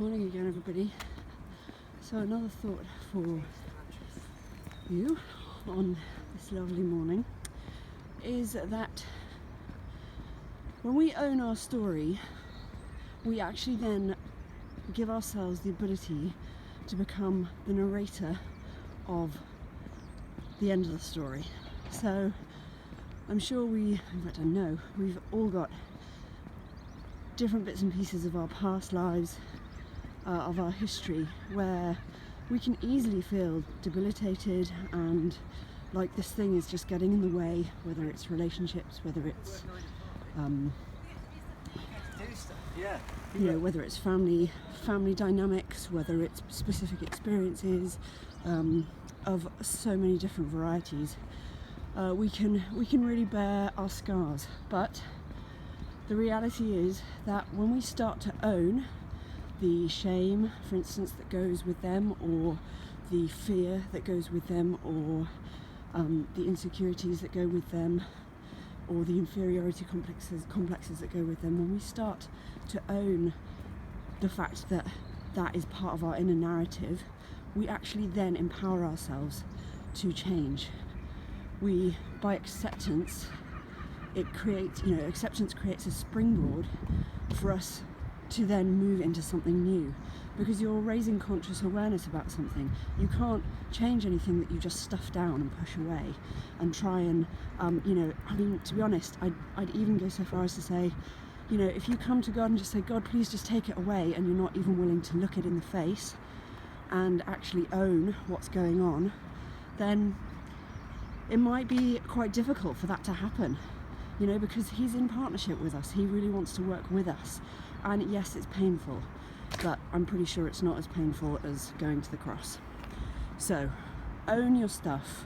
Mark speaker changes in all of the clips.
Speaker 1: Morning again, everybody. So another thought for you on this lovely morning is that when we own our story, we actually then give ourselves the ability to become the narrator of the end of the story. So I'm sure in fact I know, we've all got different bits and pieces of our past lives, of our history, where we can easily feel debilitated and like this thing is just getting in the way, whether it's relationships, whether it's whether it's family dynamics, whether it's specific experiences of so many different varieties. We can really bear our scars, but the reality is that when we start to own the shame, for instance, that goes with them, or the fear that goes with them, or the insecurities that go with them, or the inferiority complexes that go with them, when we start to own the fact that that is part of our inner narrative, we actually then empower ourselves to change. By acceptance, acceptance creates a springboard for us to then move into something new, because you're raising conscious awareness about something. You can't change anything that you just stuff down and push away and try and, to be honest, I'd even go so far as to say, if you come to God and just say, God, please just take it away, and you're not even willing to look it in the face and actually own what's going on, then it might be quite difficult for that to happen, because He's in partnership with us. He really wants to work with us. And yes, it's painful, but I'm pretty sure it's not as painful as going to the cross. So, own your stuff.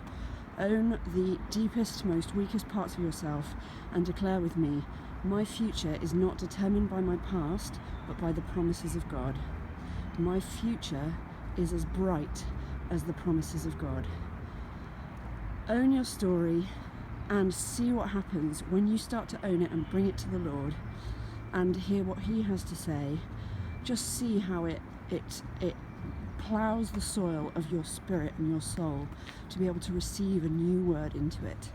Speaker 1: Own the deepest, most weakest parts of yourself, and declare with me, my future is not determined by my past, but by the promises of God. My future is as bright as the promises of God. Own your story and see what happens when you start to own it and bring it to the Lord and hear what He has to say. Just see how it plows the soil of your spirit and your soul to be able to receive a new word into it.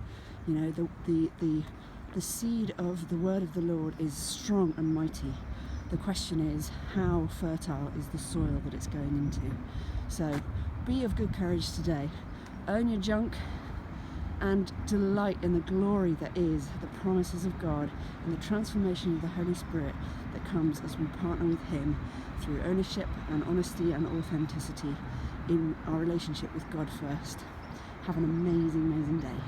Speaker 1: The seed of the word of the Lord is strong and mighty. The question is, how fertile is the soil that it's going into? So be of good courage today. Own your junk and delight in the glory that is the promises of God and the transformation of the Holy Spirit that comes as we partner with Him through ownership and honesty and authenticity in our relationship with God first. Have an amazing, amazing day.